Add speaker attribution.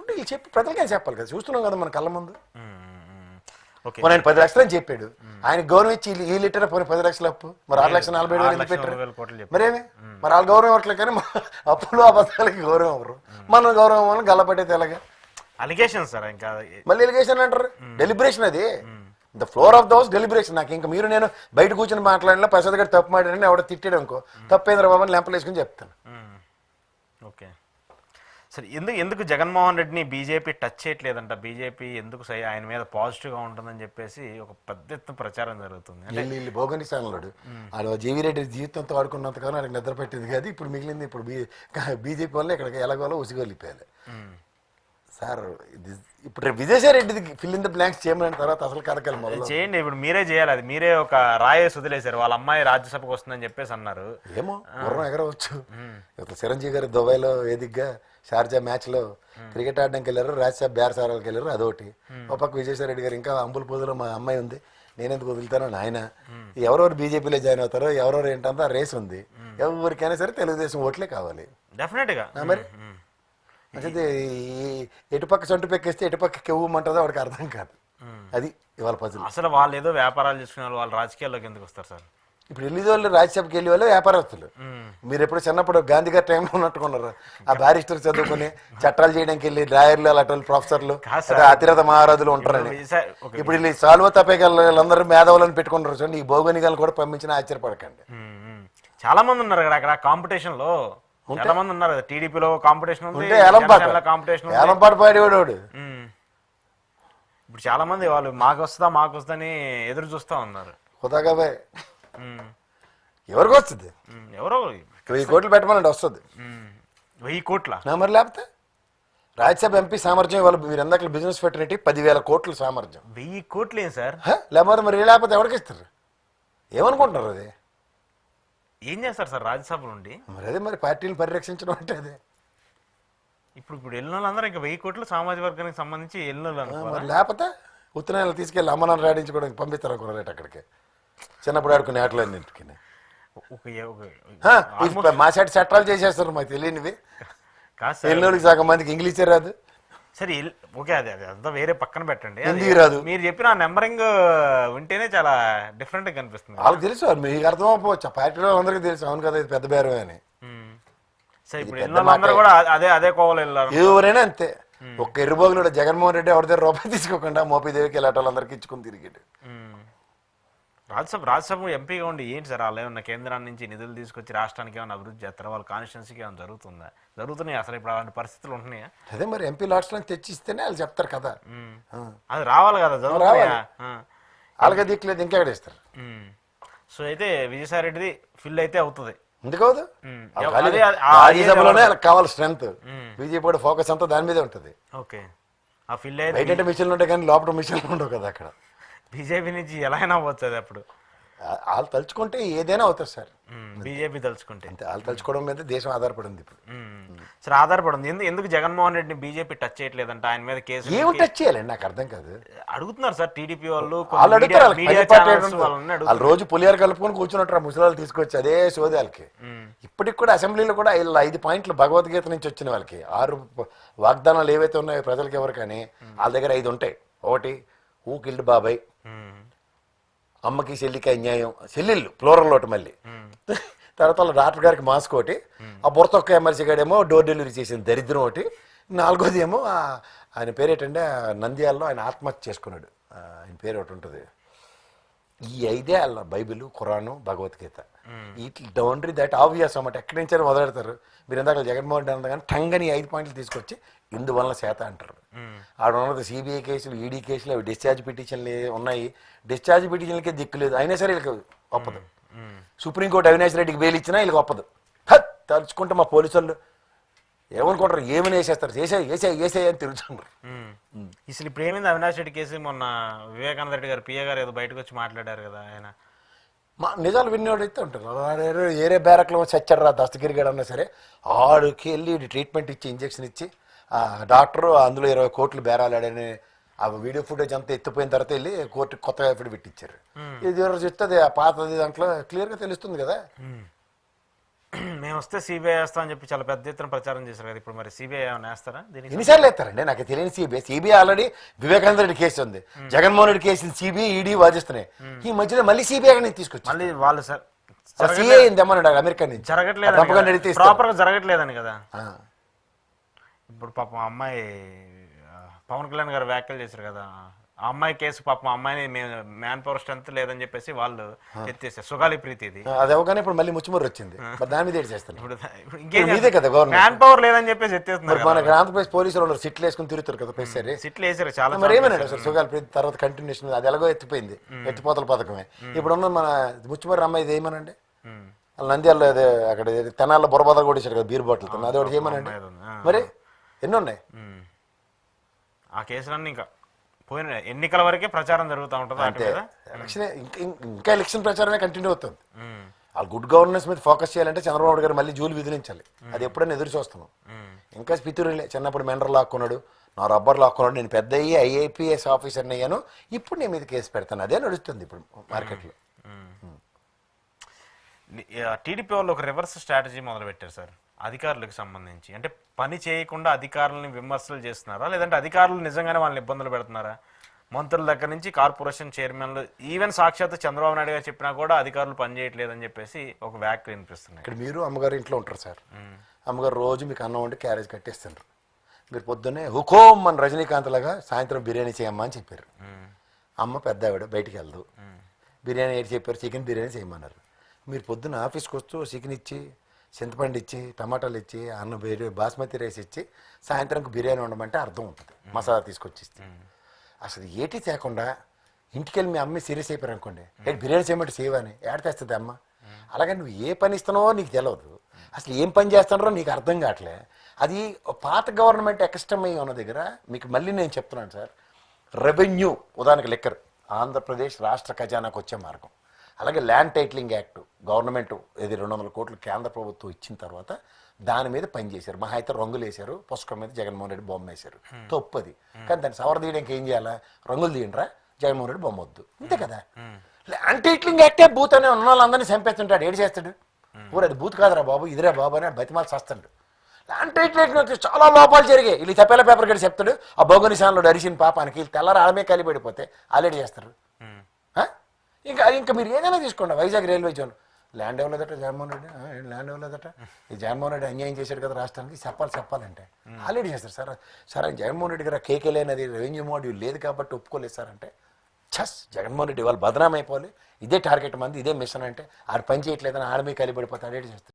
Speaker 1: ఉంటే వీళ్ళు చెప్పి ప్రజలకే చెప్పాలి కదా, చూస్తున్నాం కదా మన కళ్ళ ముందు.
Speaker 2: ఓకే
Speaker 1: ఆయన 10 లక్షలు అని చెప్పాడు, ఆయన గౌరవం ఇచ్చి ఈ లీటర్ పోనీ 10 లక్షల అప్పు, మరి 6,40,000 ఎందుకు పెట్టారు? మరేమి మరి వాళ్ళు గౌరవం ఇవ్వట్లేదు, కానీ అప్పులు అబద్ధాలకి గౌరవం అవ్వరు, మన గౌరవం వల్ల గల్లపట్టేది ఎలాగా?
Speaker 2: అలిగేషన్ సార్, ఇంకా
Speaker 1: మళ్ళీ ఎలిగేషన్ అంటారు. డెలిబరేషన్ అది, the floor of the house deliberation. నాకు ఇంకా మీరు నేను బయట కూర్చొని మాట్లాడినా ప్రసాద్ గారు తప్పు మాట్లాడినా ఎవడ తిట్టాడు అనుకో, తప్పేంద్ర బాబు అని లెంపలేసుకుని చెప్తాను.
Speaker 2: ఓకే సరే, ఎందుకు జగన్మోహన్ రెడ్డిని బీజేపీ టచ్ చేయట్లేదంట? బీజేపీ ఎందుకు ఆయన మీద పాజిటివ్గా ఉంటుందని చెప్పేసి ఒక పెద్ద ఎత్తున ప్రచారం జరుగుతుంది. అంటే
Speaker 1: వీళ్ళు భోగని స్థానంలో ఆడు జీవిరెడ్డి జీవితంతో ఆడుకున్నంతకాలం ఆయనకు నిద్ర పెట్టింది కాదు, ఇప్పుడు మిగిలింది ఇప్పుడు బీజేపీ వల్ల ఇక్కడ ఎలాగోలో ఉసిగొలిపోయాలి సార్. ఇప్పుడు విజయసాయి రెడ్డిది ఫిల్ ఇన్ ద బ్లాంక్స్ చేయమని తర్వాత అసలు కథకాలు మొదలు
Speaker 2: చేయండి. ఇప్పుడు మీరే చేయాలి, అది మీరే ఒక రాయేసి వదిలేశారు. వాళ్ళ అమ్మాయి రాజ్యసభకు వస్తుందని చెప్పేసి అన్నారు.
Speaker 1: ఏమో గుర్రం ఎగరవచ్చు. చిరంజీవి గారు దుబాయ్లో వేదికగా షార్జా మ్యాచ్లో క్రికెట్ ఆడడానికి వెళ్ళారు, రాజ్యసభ బేరసారాలకు వెళ్ళారు, అదొకటి. ఒక పక్క విజయసాయి రెడ్డి గారు ఇంకా అంబుల పూజలో మా అమ్మాయి ఉంది, నేనెందుకు వదులుతాను ఆయన. ఎవరెవరు బీజేపీలో జాయిన్ అవుతారో ఎవరెవరు ఏంటంతా రేస్ ఉంది. ఎవరికైనా సరే తెలుగుదేశం ఓట్లే కావాలి
Speaker 2: డెఫినెట్గా.
Speaker 1: మరి అంటే ఎటుపక్క చంటు పెక్కేస్తే ఎటుపక్క కెవ్వమంటుందో వాడికి అర్థం కాదు. అది ఇవాళ పజలు.
Speaker 2: అసలు వాళ్ళు ఏదో వ్యాపారాలు చేసుకునే వాళ్ళు రాజకీయాల్లోకి ఎందుకు వస్తారు సార్?
Speaker 1: ఇప్పుడు వెళ్ళి వాళ్ళు రాజ్యసభకి వెళ్ళి వాళ్ళు వ్యాపారస్తులు. మీరు ఎప్పుడు చిన్నప్పుడు గాంధీ గారి టైంలో ఉన్నట్టుకున్నారు, ఆ బ్యారిస్టర్ చదువుకుని చట్టాలు చేయడానికి వెళ్ళి డ్రాయర్లు అలాంటి ప్రొఫెసర్లు అతిరథ మహారాజులు ఉంటారని. ఇప్పుడు వీళ్ళు సాల్వ తప్పేగలందరూ మేధావులను పెట్టుకున్నారు చూడండి. ఈ భౌగోళికాలను కూడా పంపించిన ఆశ్చర్యపడకండి.
Speaker 2: చాలా మంది ఉన్నారు కదా అక్కడ కాంపిటీషన్ లో, చాలా మంది ఉన్నారు కదా. టీడీపీలో కాంపిటీషన్ ఉంది, కాంపిటీషన్
Speaker 1: ఏలంపాటు పాడేవాడు.
Speaker 2: ఇప్పుడు చాలా మంది వాళ్ళు మాకు వస్తుందా అని ఎదురు చూస్తా ఉన్నారు.
Speaker 1: హుదాగా ఎవరికి వస్తుంది?
Speaker 2: ఎవరో
Speaker 1: 1000 కోట్లు పెట్టమనండి వస్తుంది.
Speaker 2: 1000 కోట్ల
Speaker 1: మరి లేకపోతే రాజ్యసభ ఎంపీ సామర్థ్యం వాళ్ళు మీరు ఎందాక బిజినెస్ ఫెటర్నిటీ 10,000 కోట్ల సామర్థ్యం.
Speaker 2: 1000 కోట్లు ఏం సార్?
Speaker 1: లేకపోతే మరి లేకపోతే ఎవరికి ఇస్తారు? ఏమనుకుంటున్నారు? అది
Speaker 2: ఏం చేస్తారు సార్ రాజ్యసభ నుండి?
Speaker 1: మరి అదే మరి పార్టీని పరిరక్షించడం అంటే అదే.
Speaker 2: ఇప్పుడు వెళ్ళిన వాళ్ళందరూ ఇంకా 1000 కోట్లు సామాజిక వర్గానికి సంబంధించి వెళ్ళిన వాళ్ళు.
Speaker 1: మరి లేకపోతే ఉత్తరాయణలు తీసుకెళ్ళి అమ్మనాన్ని రాడించుకోవడానికి పంపిస్తారు అనుకున్నారు అక్కడికి, చిన్నప్పుడు ఆడుకునే ఆటలన్నింటికి. మా సైడ్ చట్టాలు చేసేస్తారు మాకు తెలియనివి. ఎల్లుడికి సగం మందికి ఇంగ్లీషే రాదు.
Speaker 2: సరే ఓకే, అది అంతా వేరే పక్కన పెట్టండి.
Speaker 1: హిందీ రాదు.
Speaker 2: మీరు చెప్పిన నెంబరింగ్ వింటేనే చాలా డిఫరెంట్ గా కనిపిస్తుంది.
Speaker 1: వాళ్ళకి తెలుసు, మీకు అర్థం అవ్వకపోవచ్చు, పార్టీలో అందరికీ తెలుసు. అవును కదా, ఇది పెద్ద బేరమే అని.
Speaker 2: సరే ఇప్పుడు అందరూ కూడా అదే కోవలు వెళ్ళారు.
Speaker 1: ఎవరైనా అంతే. ఒక్క ఎర్రబోగులు జగన్మోహన్ రెడ్డి ఎవరి దగ్గర రూపాయి తీసుకోకుండా మోపీదేవికి వెళ్ళేట వాళ్ళందరికీ ఇచ్చుకుని తిరిగాడు.
Speaker 2: రాజ్యసభ ఎంపీగా ఉండి ఏంటి సార్ వాళ్ళు ఏమన్నా కేంద్రాన్ని నుంచి నిధులు తీసుకొచ్చి రాష్ట్రానికి ఏమైనా అభివృద్ధి చేస్తారా? వాళ్ళ కాన్స్టిట్యున్సీకి ఏమైనా జరుగుతున్నాయి అసలు? ఇప్పుడు అలాంటి పరిస్థితులు ఉంటున్నాయా?
Speaker 1: అదే మరి ఎంపీ లాట్స్లో తెచ్చిస్తేనే వాళ్ళు చెప్తారు కదా.
Speaker 2: అది రావాలి కదా, జరుగుతున్నాయా?
Speaker 1: వాళ్ళకే దిక్కులేదు, ఇంకెక్కడ ఇస్తారు.
Speaker 2: సో అయితే విజయసాయి రెడ్డిది ఫిల్ అయితే అవుతుంది.
Speaker 1: ఎందుకవుదు? రాజ్యసభలోనే కావాలి స్ట్రెంత్. బీజేపీ కూడా ఫోకస్ అంతా దాని మీదే ఉంటుంది.
Speaker 2: ఓకే, ఆ ఫిల్ అయితే
Speaker 1: బయట మిషన్లు ఉంటాయి కానీ లోపల మిషన్లు ఉండవు కదా అక్కడ.
Speaker 2: బీజేపీ నుంచి ఎలా అయినా అవ్వచ్చు అప్పుడు.
Speaker 1: వాళ్ళు తలుచుకుంటే ఏదైనా అవుతుంది సార్.
Speaker 2: బీజేపీ తలుచుకుంటే
Speaker 1: అంతే. వాళ్ళు తలుచుకోవడం మీద దేశం ఆధారపడింది ఇప్పుడు.
Speaker 2: సరే ఆధారపడింది. ఎందుకు జగన్మోహన్ రెడ్డిని బీజేపీ టచ్ చేయట్లేదంట? ఆయన మీద కేసు
Speaker 1: ఏమి టచ్ చేయాలండి నాకు అర్థం కాదు.
Speaker 2: అడుగుతున్నారు సార్ టీడీపీ వాళ్ళు.
Speaker 1: వాళ్ళు రోజు పులిహార కలుపుకొని కూర్చున్నట్టు ముసలాలు తీసుకొచ్చి అదే సోదాలకి. ఇప్పటికి కూడా అసెంబ్లీలో కూడా ఇలా 5 పాయింట్లు భగవద్గీత నుంచి వచ్చిన వాళ్ళకి 6 వాగ్దానాలు ఏవైతే ఉన్నాయో ప్రజలకి ఎవరు కానీ వాళ్ళ దగ్గర 5 ఉంటాయి. ఒకటి ఊకిల్డ్ బాబాయ్, అమ్మకి చెల్లికి అన్యాయం, చెల్లెళ్ళు ప్లోరల్ ఒకటి, మళ్ళీ తర్వాత వాళ్ళ డాక్టర్ గారికి మాస్క్ ఒకటి, ఆ బుర్తొక్క ఎమ్మెల్సీ గాడేమో డోర్ డెలివరీ చేసిన దరిద్రం ఒకటి, 4వది ఏమో ఆయన పేరేటంటే నంద్యాలలో ఆయన ఆత్మహత్య చేసుకున్నాడు. ఆయన పేరు ఒకటి ఉంటుంది. ఈ 5 వాళ్ళ బైబిల్, ఖురాను, భగవద్గీత. వీటి డౌండరీ దట్ ఆబ్వియస్ అన్నమాట. ఎక్కడి నుంచైనా మొదలెడతారు. మీరు ఎందాక జగన్మోహన్ రెడ్డి అన్న కానీ టంగని 5 పాయింట్లు తీసుకొచ్చి ఇందువలన శాత అంటారు. ఆడ ఉన్నది సిబిఐ కేసులు, ఈడీ కేసులు, అవి డిశ్చార్జ్ పిటిషన్లు ఉన్నాయి. డిశ్చార్జ్ పిటిషన్లకే దిక్కులేదు, అయినా సరే వీళ్ళకి ఒప్పదు. సుప్రీంకోర్టు అవినాష్ రెడ్డికి బెయిల్ ఇచ్చినా వీళ్ళకి ఒప్పదు. తలుచుకుంటే మా పోలీసులు ఏమనుకుంటారు, ఏమని వేసేస్తారు, వేసే అని తిరుగుతున్నారు.
Speaker 2: అసలు ఇప్పుడు ఏమైంది అవినాష్ రెడ్డి కేసు? మొన్న వివేకానంద రెడ్డి గారు పిఏ గారు ఏదో బయటకు వచ్చి మాట్లాడారు కదా. ఆయన
Speaker 1: మా నిజాలు విన్నోడైతే ఉంటారు. ఏరే బ్యారక్లో చచ్చాడు దస్తగిరి గారు అన్నా సరే ఆడికి వెళ్ళి ట్రీట్మెంట్ ఇచ్చి ఇంజక్షన్ ఇచ్చి ఆ డాక్టరు అందులో 20 కోట్లు బేరాలాడని ఆ వీడియో ఫుటేజ్ అంతా ఎత్తిపోయిన తర్వాత వెళ్ళి కోర్టుకి కొత్తగా ఎఫిడవిట్ ఇచ్చారు. ఇది ఎవరు చెప్తే ఆ పాతది దాంట్లో క్లియర్గా తెలుస్తుంది కదా.
Speaker 2: మేము వస్తే సిబిఐ వేస్తాం అని చెప్పి చాలా పెద్ద ఎత్తున ప్రచారం చేశారు కదా, ఇప్పుడు మరి సిబిఐ ఏమైనా వేస్తారా దీనికి?
Speaker 1: ఎన్నిసార్లు ఎత్తారండి నాకు తెలియని CBI already Vivekananda Reddy case ఉంది, జగన్మోహన్ రెడ్డి కేసులు సిబిఐ ఈడీ వాదిస్తున్నాయి. ఈ మధ్యలో మళ్ళీ సిబిఐ తీసుకొచ్చి
Speaker 2: మళ్ళీ వాళ్ళు సార్
Speaker 1: సిఐ తెమ్మన్నాడు అమెరికా నుంచి.
Speaker 2: జరగట్లేదు, ప్రాపర్గా జరగట్లేదని కదా. ఇప్పుడు పాపం అమ్మాయి పవన్ కళ్యాణ్ గారు వ్యాఖ్యలు చేశారు కదా, ఆ అమ్మాయి కేసు పాపం అమ్మాయిని మ్యాన్ పవర్ స్ట్రెంత్ లేదని చెప్పేసి వాళ్ళు ఎత్తేసారు. సుగాలి ప్రీతి ఇది
Speaker 1: అది అవగానే ఇప్పుడు మళ్ళీ ముచ్చుమూరు వచ్చింది, దాని మీద చేస్తాను.
Speaker 2: ఇప్పుడు ఇంకేం
Speaker 1: మీదే కదా గవర్నమెంట్
Speaker 2: మ్యాన్ పవర్ లేదని చెప్పేసి ఎత్తేస్తున్నారు.
Speaker 1: మన ఆంధ్రప్రదేశ్ పోలీసులు వాళ్ళు సిట్లు వేసుకుని తిరుగుతారు కదా ప్రతిసారి.
Speaker 2: సిట్లు వేసారు చాలా.
Speaker 1: మరి ఏమన్నాడు సార్ సుగాలి ప్రీతి తర్వాత కంటిన్యూషన్ అది ఎలాగో ఎత్తిపోయింది, ఎత్తిపోతల పథకమే. ఇప్పుడున్న మన ముచ్చుమూరు అమ్మాయి ఏమనండి, వాళ్ళ నంద్యాలలో అదే అక్కడ తెనాల్లో బుర్రబదలు కూడా ఇచ్చారు కదా బీర్ బాటిల్, అది ఒకటి చేయమనండి. మరి ఎన్ని ఉన్నాయి
Speaker 2: ఆ కేసులన్నీ ఇంకా పోయిన ఎన్నికల వరకే ప్రచారం జరుగుతూ ఉంటుంది.
Speaker 1: అంటే ఎలక్షన్ ఇంకా ఎలక్షన్ ప్రచారమే కంటిన్యూ అవుతుంది. వాళ్ళు గుడ్ గవర్నెన్స్ మీద ఫోకస్ చేయాలంటే చంద్రబాబు గారు మళ్ళీ జూలు విధించాలి, అది ఎప్పుడైనా ఎదురు చూస్తున్నాం. ఇంకా పితూరులే చిన్నప్పుడు మెండర్ లాక్కున్నాడు, నా రబ్బర్ లాక్కున్నాడు, నేను పెద్ద అయ్యి ఐఐపీఎస్ ఆఫీసర్ని అయ్యాను, ఇప్పుడు నేను మీద కేసు పెడతాను, అదే నడుస్తుంది ఇప్పుడు మార్కెట్లో.
Speaker 2: టీడీపీ వాళ్ళు ఒక రివర్స్ స్ట్రాటజీ మొదలు పెట్టారు సార్ అధికారులకు సంబంధించి. అంటే పని చేయకుండా అధికారులని విమర్శలు చేస్తున్నారా, లేదంటే అధికారులు నిజంగానే వాళ్ళని ఇబ్బందులు పెడుతున్నారా? మంత్రుల దగ్గర నుంచి కార్పొరేషన్ చైర్మన్లు, ఈవెన్ సాక్షాత్ చంద్రబాబు నాయుడు గారు చెప్పినా కూడా అధికారులు పనిచేయట్లేదని చెప్పేసి ఒక వ్యాఖ్యలు వినిపిస్తున్నాయి.
Speaker 1: ఇక్కడ మీరు అమ్మగారు ఇంట్లో ఉంటారు సార్, అమ్మగారు రోజు మీకు అన్నం వండి క్యారేజ్ కట్టేస్తుండ్రు. మీరు పొద్దున్నే హుకోం మన రజనీకాంత్ లాగా సాయంత్రం బిర్యానీ చేయమ్మా అని చెప్పారు. అమ్మ పెద్ద ఆవిడ బయటికి వెళ్దు, బిర్యానీ ఏంటి చెప్పారు, చికెన్ బిర్యానీ చేయమన్నారు. మీరు పొద్దున్న ఆఫీస్కి వస్తూ చికెన్ ఇచ్చి, చింతపండు ఇచ్చి, టమాటాలు ఇచ్చి, అన్నం బాస్మతి రైస్ ఇచ్చి, సాయంత్రంకి బిర్యానీ వండమంటే అర్థం ఉంటుంది, మసాలా తీసుకొచ్చి ఇస్తే. అసలు ఏటి తేకుండా ఇంటికి వెళ్ళి మీ అమ్మ సీరియస్ అయిపోయారు అనుకోండి, బిర్యానీ చేయమంటే సేవని ఏడ తెస్తుంది అమ్మ. అలాగే నువ్వు ఏ పని ఇస్తున్నావో నీకు తెలియదు, అసలు ఏం పని చేస్తున్నారో నీకు అర్థం కావట్లే. అది పాత గవర్నమెంట్ ఎక్స్టమై ఉన్న దగ్గర మీకు మళ్ళీ నేను చెప్తున్నాను సార్, రెవెన్యూ ఉదాహరణకు లెక్కర్ ఆంధ్రప్రదేశ్ రాష్ట్ర ఖజానాకు వచ్చే మార్గం. అలాగే ల్యాండ్ టైటిలింగ్ యాక్ట్ గవర్నమెంట్ ఇది 200 కోట్లు కేంద్ర ప్రభుత్వం ఇచ్చిన తర్వాత దాని మీద పనిచేశారు. మహా అయితే రంగులు వేశారు, పుస్తకం మీద జగన్మోహన్ రెడ్డి బొమ్మ వేశారు, తప్పది. కానీ దాన్ని సవర తీయడానికి ఏం చేయాలా, రంగులు తీయండిరా, జగన్మోహన్ రెడ్డి బొమ్మ వద్దు, అంతే కదా. ల్యాండ్ టైటిలింగ్ యాక్టే బూత్ అనే ఉన్న వాళ్ళందరినీ చంపేస్తుంటాడు, ఏడు చేస్తాడు. ఊరు అది బూత్ కాదురా బాబు, ఇదిరా బాబు అని బతిమాలు చేస్తాడు. ల్యాండ్ టైటిలింగ్ చాలా లోపాలు జరిగాయి, వీళ్ళు చెప్పేలా పేపర్ గడి చెప్తాడు. ఆ భోగనిశాలలో అరిసిన పాపానికి వీళ్ళు తెల్లారు ఆడమే కలిపడిపోతే ఆల్రెడీ చేస్తారు. ఇంకా మీరు ఏదైనా తీసుకోండి, వైజాగ్ రైల్వే జోన్ ల్యాండ్ ఇవ్వలేదట జగన్మోహన్ రెడ్డి, ల్యాండ్ ఇవ్వలేదట, ఈ జగన్మోహన్ రెడ్డి అన్యాయం చేశాడు కదా రాష్ట్రానికి, చెప్పాలంటే ఆల్రెడీ చేస్తారు సార్. సరే జగన్మోహన్ రెడ్డి గారు కేకే లేనది రెవెన్యూ మాడ్యూల్ లేదు కాబట్టి ఒప్పుకోలేదు సార్ అంటే, జగన్మోహన్ రెడ్డి వాళ్ళు బదనాం అయిపోవాలి, ఇదే టార్గెట్ మంది, ఇదే మిషన్ అంటే ఆడు పని చేయట్లేదని ఆడమే కలిపడిపోతే ఆడేటి చేస్తారు.